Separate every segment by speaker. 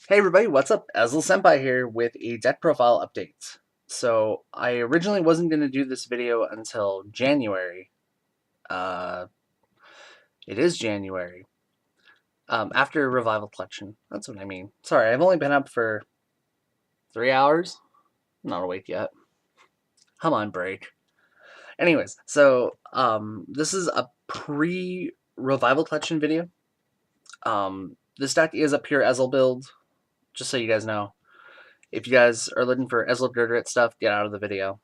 Speaker 1: Hey everybody, what's up? Ezel Senpai here with a deck profile update. So, I originally wasn't going to do this video until January. Uh, it is January. After Revival Collection. That's what I mean. Sorry, I've only been up for 3 hours. I'm not awake yet. Come on, break. Anyways, this is a pre-Revival Collection video. This deck is a pure Ezel build, just so you guys know. If you guys are looking for Ezel Gurgrit stuff, get out of the video.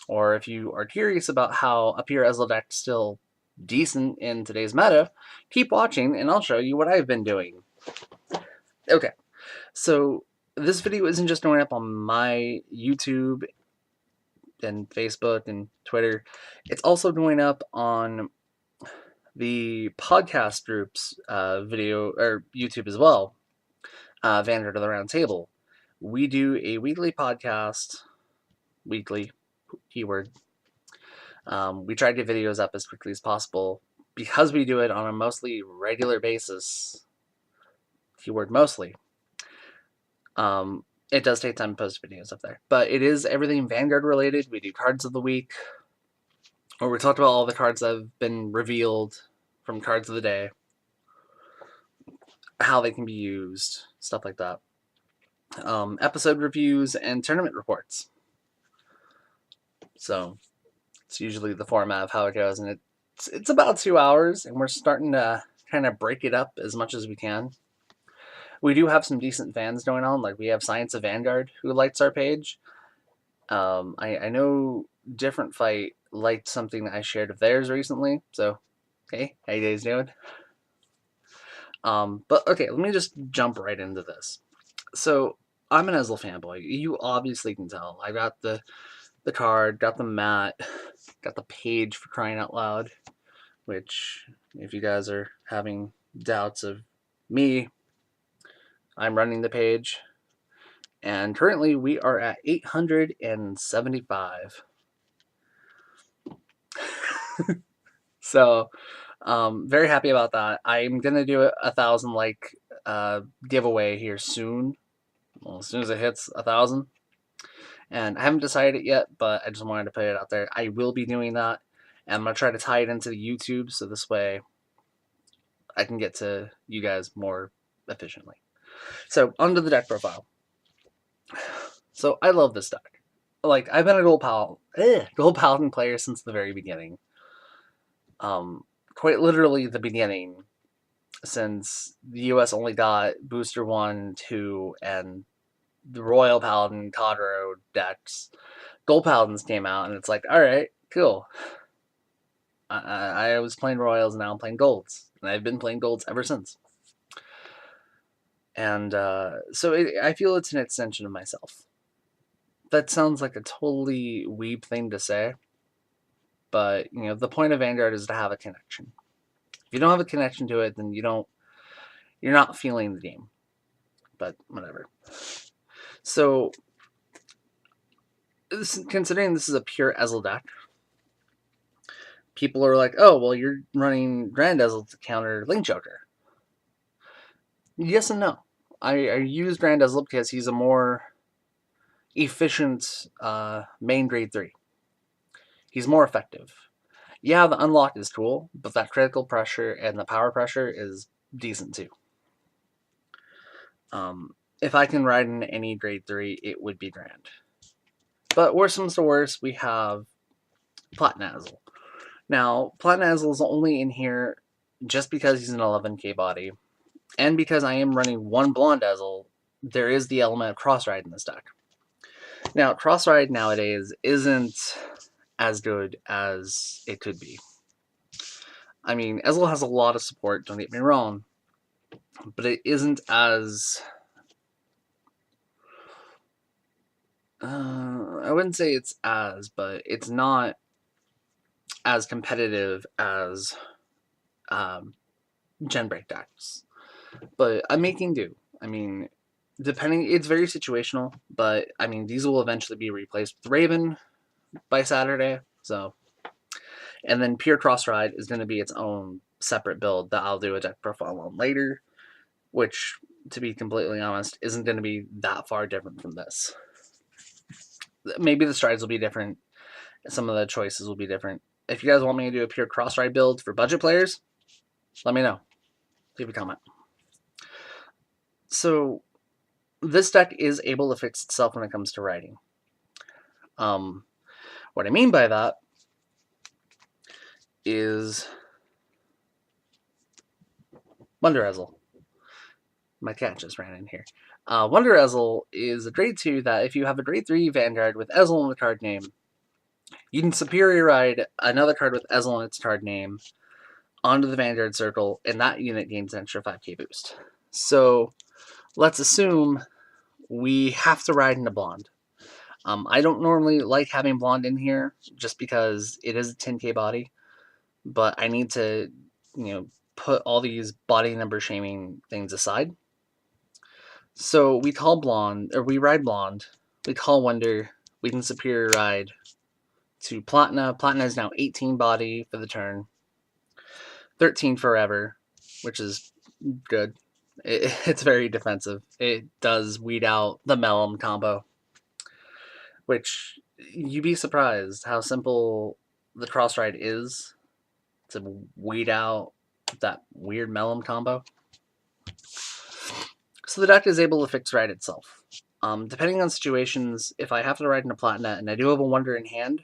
Speaker 1: Or if you are curious about how a pure Ezel deck is still decent in today's meta, keep watching and I'll show you what I've been doing. Okay, so this video isn't just going up on my YouTube and Facebook and Twitter. It's also going up on the podcast group's video or YouTube as well, Vanguard of the Round Table. We do a weekly podcast, weekly, keyword. We try to get videos up as quickly as possible because we do it on a mostly regular basis. Keyword mostly. It does take time to post videos up there, but it is everything Vanguard related. We do cards of the week, or we talked about all the cards that have been revealed from cards of the day, how they can be used, stuff like that. Episode reviews and tournament reports. So it's usually the format of how it goes, and it's about 2 hours, and we're starting to kind of break it up as much as we can. We do have some decent fans going on, like we have Science of Vanguard who likes our page. I know Different Fight liked something that I shared of theirs recently, so hey, how you guys doing? But okay, let me just jump right into this. So I'm an Ezel fanboy. You obviously can tell. I got the card, got the mat, got the page for crying out loud. Which, if you guys are having doubts of me, I'm running the page. And currently we are at 875. So, very happy about that. I'm going to do a 1,000 like giveaway here soon. Well, as soon as it hits 1,000. And I haven't decided it yet, but I just wanted to put it out there. I will be doing that. And I'm going to try to tie it into the YouTube so this way I can get to you guys more efficiently. So, onto the deck profile. So, I love this deck. Like, I've been a Gold Paladin player since the very beginning. Quite literally the beginning, since the US only got Booster 1, 2, and the Royal Paladin Kadro decks. Gold Paladins came out, and it's like, alright, cool. I was playing Royals, and now I'm playing Golds. And I've been playing Golds ever since. And I feel it's an extension of myself. That sounds like a totally weeb thing to say, but the point of Vanguard is to have a connection. If you don't have a connection to it, then you're not feeling the game. But whatever. So, considering this is a pure Ezel deck, people are like, oh, well, you're running Grand Ezel to counter Link Joker. Yes and no. I use Grand Ezel because he's a more efficient main grade 3. He's more effective. Yeah, the unlock is cool, but that critical pressure and the power pressure is decent too. If I can ride in any grade 3, it would be Grand. But worst comes to worst, we have Platinum Ezel. Now, Platinum Ezel is only in here just because he's an 11k body, and because I am running one Blonde Ezel, there is the element of Cross-Ride in this deck. Now, Cross-Ride nowadays isn't as good as it could be. I mean, Ezel has a lot of support, don't get me wrong, but it isn't as... I wouldn't say it's as, but it's not as competitive as Gen Break decks. But I'm making do. I mean, it's very situational, but I mean, these will eventually be replaced with Raven by Saturday, so. And then Pure Cross Ride is going to be its own separate build that I'll do a deck profile on later, which to be completely honest, isn't going to be that far different from this. Maybe the strides will be different. Some of the choices will be different. If you guys want me to do a pure cross-ride build for budget players, let me know. Leave a comment. So this deck is able to fix itself when it comes to riding. What I mean by that is Wonder Ezel. My cat just ran in here. Wonder Ezel is a grade 2 that if you have a grade 3 Vanguard with Ezel in the card name, you can superior ride another card with Ezel in its card name onto the Vanguard circle, and that unit gains an extra 5k boost. So let's assume we have to ride into Blonde. I don't normally like having Blonde in here just because it is a 10k body, but I need to, put all these body number shaming things aside. So we call Blonde, or we ride Blonde. We call Wonder. We can superior ride to Platina. Platina is now 18 body for the turn, 13 forever, which is good. It's very defensive. It does weed out the Mellum combo, which you'd be surprised how simple the cross ride is to weed out that weird Mellum combo. So the deck is able to fix ride itself. Depending on situations, if I have to ride into Platina and I do have a Wonder in hand,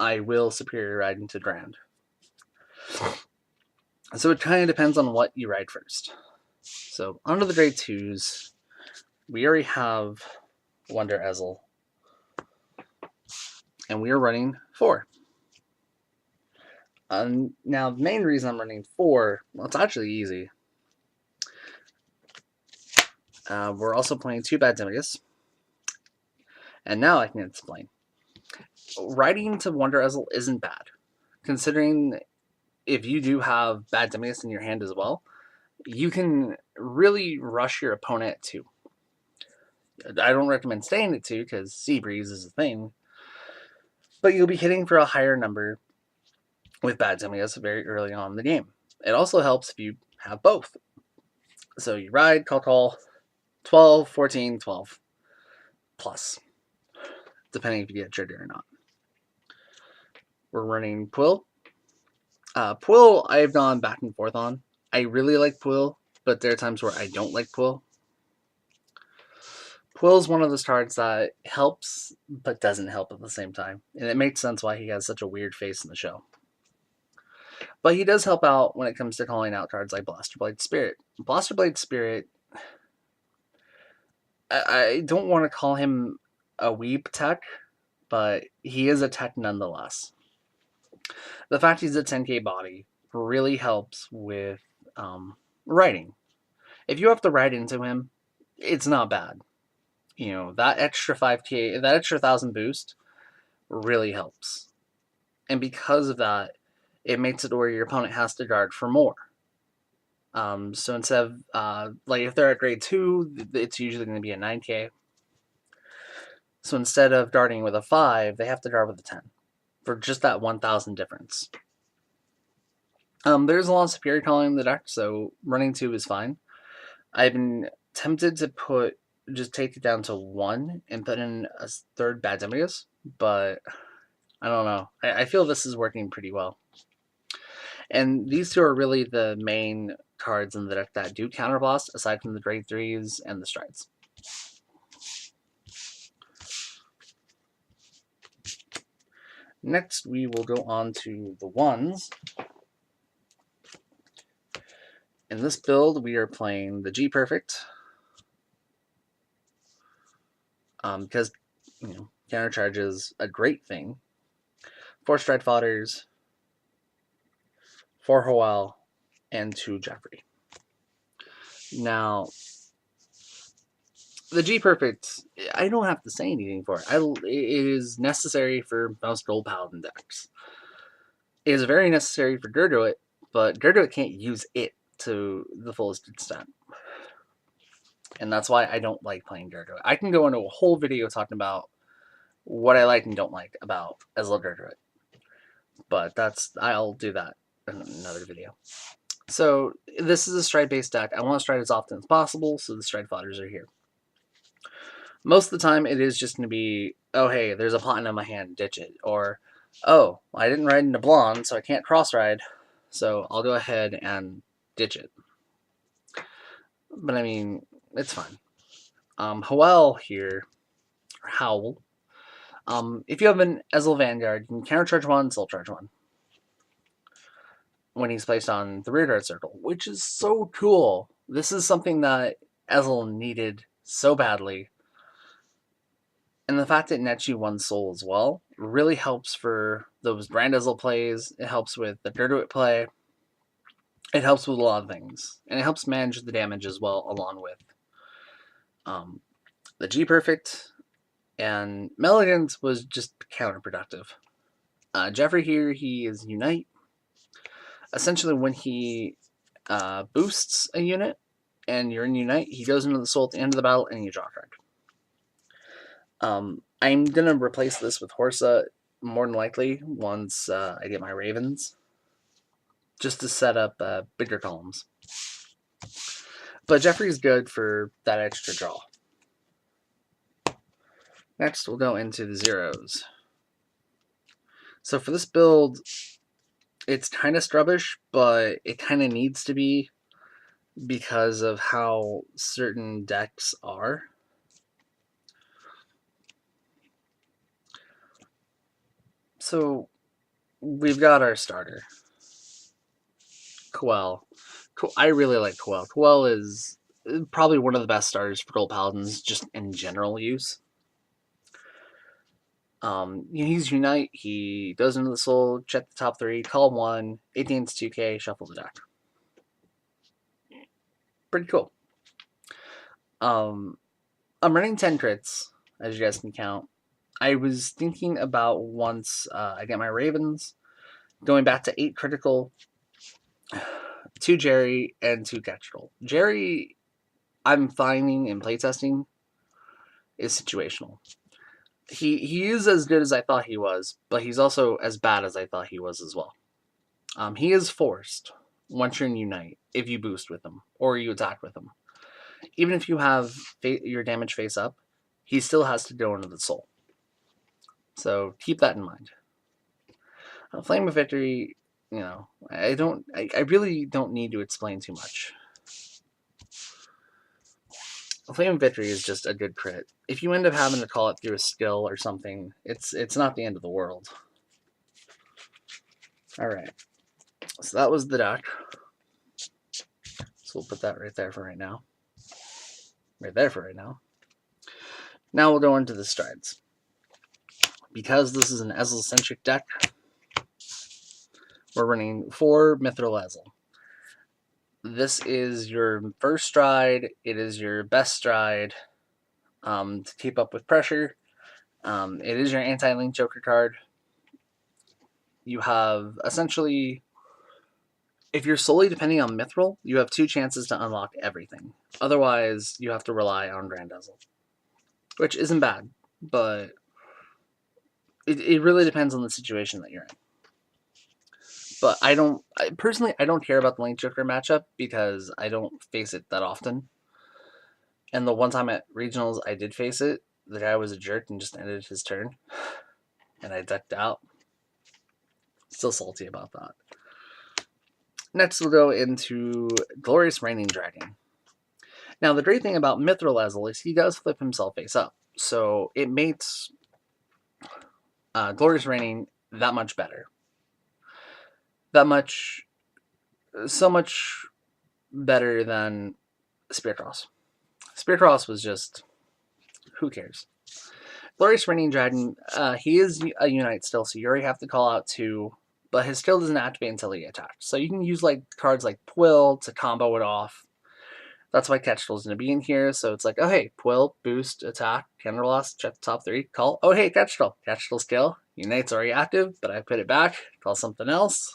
Speaker 1: I will superior ride into Grand. So it kind of depends on what you ride first. So onto the grade 2s. We already have Wonder Ezel. And we are running 4. Now, the main reason I'm running 4, well, it's actually easy. We're also playing 2 Bad Demigus. And now I can explain. Riding to Wonder Ezel isn't bad, considering if you do have Bad Demigus in your hand as well, you can really rush your opponent too. I don't recommend staying at 2 because Sea Breeze is a thing, but you'll be hitting for a higher number with Bad Demigus very early on in the game. It also helps if you have both. So you ride, call, 12, 14, 12 plus, depending if you get trigger or not. We're running Puel. Puel, I've gone back and forth on. I really like Puel, but there are times where I don't like Puel. Puel is one of those cards that helps, but doesn't help at the same time. And it makes sense why he has such a weird face in the show. But he does help out when it comes to calling out cards like Blasterblade Spirit. Blasterblade Spirit, I don't want to call him a weeb tech, but he is a tech nonetheless. The fact he's a 10k body really helps with writing. If you have to write into him, it's not bad. That extra 5k, that extra 1,000 boost really helps. And because of that, it makes it where your opponent has to guard for more. So instead of, if they're at grade 2, it's usually going to be a 9k. So instead of guarding with a 5, they have to guard with a 10 for just that 1,000 difference. There's a lot of superior calling in the deck, so running 2 is fine. I've been tempted to just take it down to 1 and put in a 3rd Bad Demigus, but I don't know. I feel this is working pretty well. And these 2 are really the main cards in the deck that do counterblast, aside from the grade 3s and the strides. Next, we will go on to the 1s. In this build, we are playing the G Perfect. Because, countercharge is a great thing. 4 Stride Fodders, 4 Hoel, and 2 Jeffrey. Now, the G Perfect, I don't have to say anything for it. It is necessary for most Gold Paladin decks. It is very necessary for Gerduit, but Gerduit can't use it to the fullest extent. And that's why I don't like playing Gerduit. I can go into a whole video talking about what I like and don't like about Ezel Gerduit. But I'll do that in another video. So this is a stride-based deck. I want to stride as often as possible, so the stride fodders are here. Most of the time, it is just going to be, oh, hey, there's a platinum in my hand, ditch it. Or, oh, I didn't ride into blonde, so I can't cross-ride, so I'll go ahead and ditch it. But, I mean, it's fine. Howl here, or Howl, if you have an Ezel Vanguard, you can countercharge one, soul charge one when he's placed on the rear guard circle, which is so cool. This is something that Ezel needed so badly. And the fact that it nets you one soul as well really helps for those Brand Ezel plays. It helps with the Gerduit play. It helps with a lot of things. And it helps manage the damage as well, along with the G Perfect. And Melligans was just counterproductive. Jeffrey here, he is Unite. Essentially, when he boosts a unit and you're in Unite, he goes into the soul at the end of the battle and you draw a card. I'm going to replace this with Horsa more than likely once I get my Ravens, just to set up bigger columns. But Jeffrey's good for that extra draw. Next, we'll go into the zeros. So for this build, it's kind of strubbish, but it kind of needs to be because of how certain decks are. So we've got our starter, Quell. I really like Quell. Quell is probably one of the best starters for Gold Paladins, just in general use. He's Unite, he goes into the soul, check the top 3, call 1, 18 to 2k, shuffle the deck. Pretty cool. I'm running 10 crits, as you guys can count. I was thinking about once I get my Ravens, going back to 8 critical, 2 Jerry, and 2 Ketchel. Jerry, I'm finding in playtesting, is situational. He is as good as I thought he was, but he's also as bad as I thought he was as well. He is forced once you're in Unite if you boost with him or you attack with him. Even if you have your damage face up, he still has to go into the soul. So keep that in mind. Flame of Victory, you know, I really don't need to explain too much. Flame of Victory is just a good crit. If you end up having to call it through a skill or something, it's not the end of the world. Alright. So that was the deck. So we'll put that right there for right now. Right there for right now. Now we'll go into the strides. Because this is an Ezel-centric deck, we're running 4 Mithril Ezel. This is your first stride. It is your best stride to keep up with pressure. It is your anti-link joker card. You have essentially, if you're solely depending on Mithril, you have 2 chances to unlock everything. Otherwise, you have to rely on Grand Ezel, which isn't bad, but it really depends on the situation that you're in. But personally, I don't care about the Link Joker matchup because I don't face it that often. And the one time at Regionals I did face it, the guy was a jerk and just ended his turn. And I decked out. Still salty about that. Next we'll go into Glorious Reigning Dragon. Now the great thing about Mithril Ezel is he does flip himself face up. So it makes Glorious Reigning that much better. So much better than Spirit Cross. Spirit Cross was just, who cares? Glorious Reigning Dragon, he is a Unite still, so you already have to call out 2, but his skill doesn't activate until he attacks. So you can use like cards like Twill to combo it off. That's why Ketchel's going to be in here, so it's like, oh hey, Twill, boost, attack, counter loss, check the top 3, call, oh hey, Ketchel. Ketchel skill, Unite's already active, but I put it back, call something else.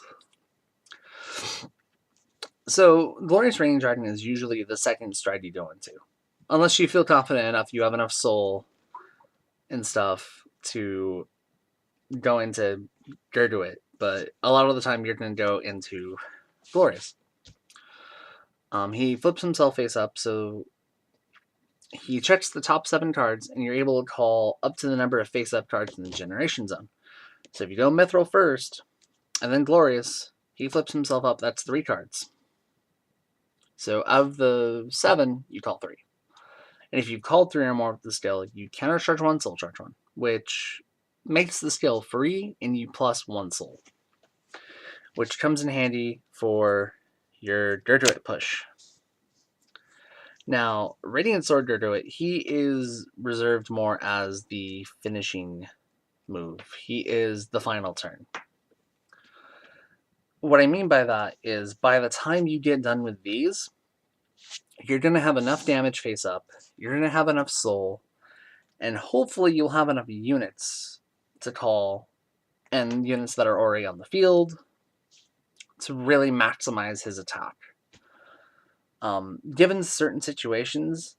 Speaker 1: So Glorious Reigning Dragon is usually the second stride you go into. Unless you feel confident enough, you have enough soul and stuff to go into Gerduit, but a lot of the time you're going to go into Glorious. He flips himself face up, so he checks the top 7 cards, and you're able to call up to the number of face-up cards in the Generation Zone. So if you go Mithril first, and then Glorious, he flips himself up, that's 3 cards. So of the 7, you call 3. And if you've called 3 or more with the skill, you countercharge 1, soul charge 1, which makes the skill free, and you plus 1 soul, which comes in handy for your Dirtwit push. Now, Radiant Sword Dirtwit, he is reserved more as the finishing move. He is the final turn. What I mean by that is by the time you get done with these, you're going to have enough damage face up, you're going to have enough soul, and hopefully you'll have enough units to call, and units that are already on the field, to really maximize his attack. Given certain situations,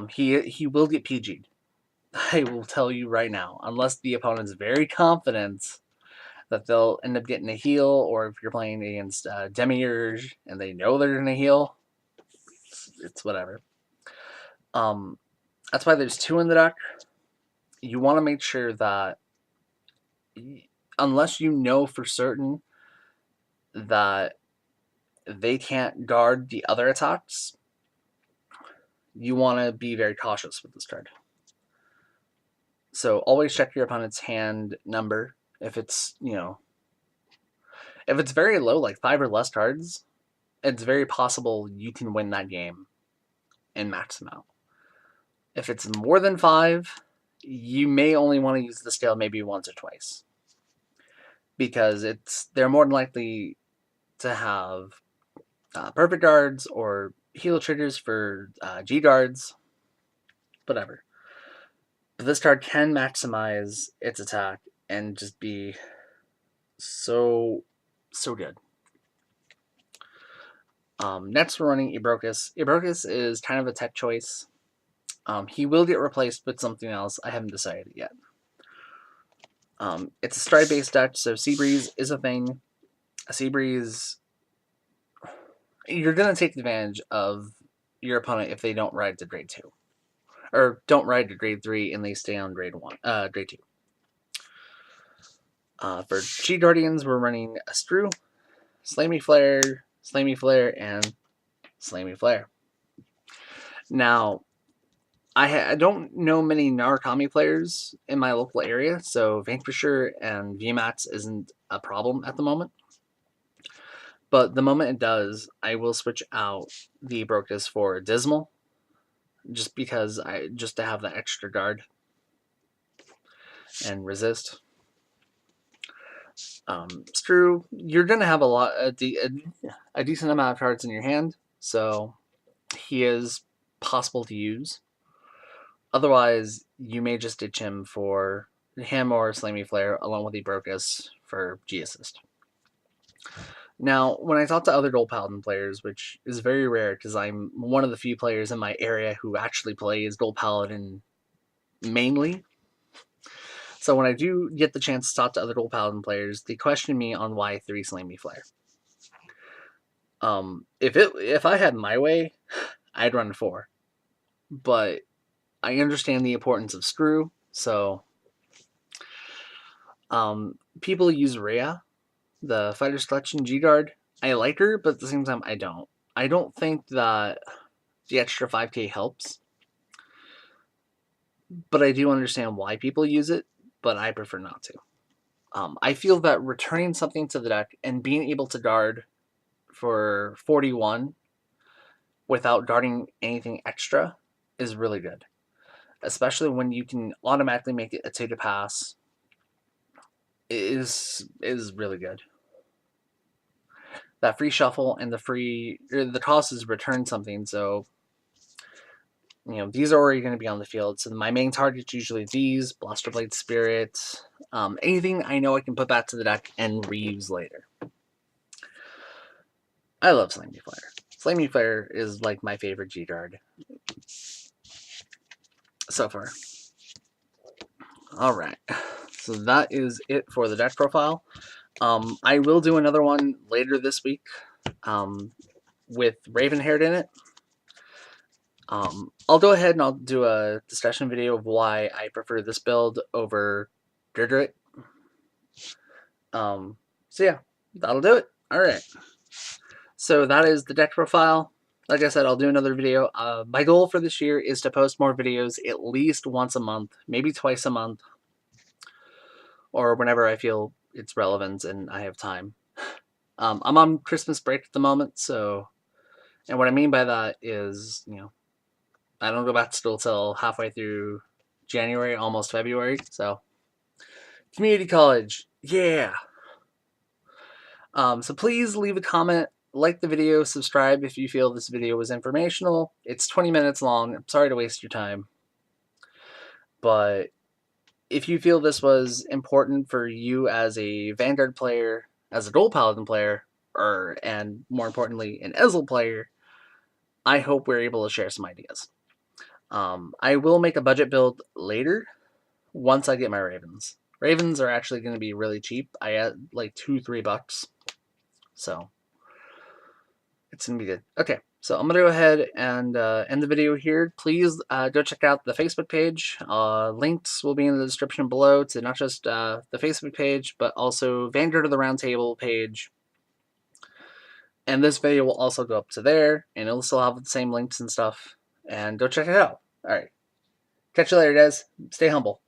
Speaker 1: he will get PG'd. I will tell you right now, unless the opponent's very confident that they'll end up getting a heal, or if you're playing against Demiurge and they know they're going to heal, it's whatever. That's why there's 2 in the deck. You want to make sure that, unless you know for certain that they can't guard the other attacks, you want to be very cautious with this card. So always check your opponent's hand number. If it's, if it's very low, like 5 or less cards, it's very possible you can win that game and max them out. If it's more than 5, you may only want to use the skill maybe once or twice, because they're more than likely to have perfect guards or heal triggers for G guards, whatever. But this card can maximize its attack and just be so good. Next, we're running Ebrocus. Ebrocus is kind of a tech choice. He will get replaced with something else. I haven't decided yet. It's a stride-based deck, so Seabreeze is a thing. A Seabreeze, you're going to take advantage of your opponent if they don't ride to grade 2. Or don't ride to grade 3 and they stay on grade 2. For G Guardians, we're running a Screw, Slammy Flare, and Slammy Flare. Now, I don't know many Narukami players in my local area, so Vanquisher and VMAX isn't a problem at the moment. But the moment it does, I will switch out the Brocus for Dismal, just because just to have that extra guard and resist. Screw, you're gonna have a decent amount of cards in your hand, so he is possible to use. Otherwise, you may just ditch him for him or Slammy Flare along with the Brocus for G Assist. Now, when I talk to other Gold Paladin players, which is very rare because I'm one of the few players in my area who actually plays Gold Paladin mainly, so when I do get the chance to talk to other Gold Paladin players, they question me on why 3 Slammy Flare. If I had my way, I'd run 4. But I understand the importance of Screw, so people use Rhea, the Fighter's Collection G-Guard. I like her, but at the same time, I don't. I don't think that the extra 5k helps, but I do understand why people use it, but I prefer not to. I feel that returning something to the deck and being able to guard for 41 without guarding anything extra is really good. Especially when you can automatically make it a 2 to pass. Is really good. That free shuffle and the cost is return something, so these are already going to be on the field. So my main target's usually these, Blaster Blade Spirit, anything I know I can put back to the deck and reuse later. I love Slammy Flare. Slammy Flare is like my favorite G-Guard so far. Alright, so that is it for the deck profile. I will do another one later this week. with Ravenhaired in it. I'll go ahead and I'll do a discussion video of why I prefer this build over Dirdrit. So yeah, that'll do it. Alright. So that is the deck profile. Like I said, I'll do another video. My goal for this year is to post more videos at least once a month, maybe twice a month, or whenever I feel it's relevant and I have time. I'm on Christmas break at the moment, so, and what I mean by that is, you know, I don't go back to school till halfway through January, almost February, so community college, yeah. So please leave a comment, like the video, subscribe if you feel this video was informational. It's 20 minutes long. I'm sorry to waste your time. But if you feel this was important for you as a Vanguard player, as a Gold Paladin player, and more importantly, an Ezel player, I hope we're able to share some ideas. I will make a budget build later once I get my Ravens. Ravens are actually going to be really cheap. I add like $2-3. So it's going to be good. Okay, so I'm going to go ahead and end the video here. Please go check out the Facebook page. Links will be in the description below to not just the Facebook page, but also Vanguard of the Roundtable page. And this video will also go up to there, and it'll still have the same links and stuff. And go check it out. All right. Catch you later, guys. Stay humble.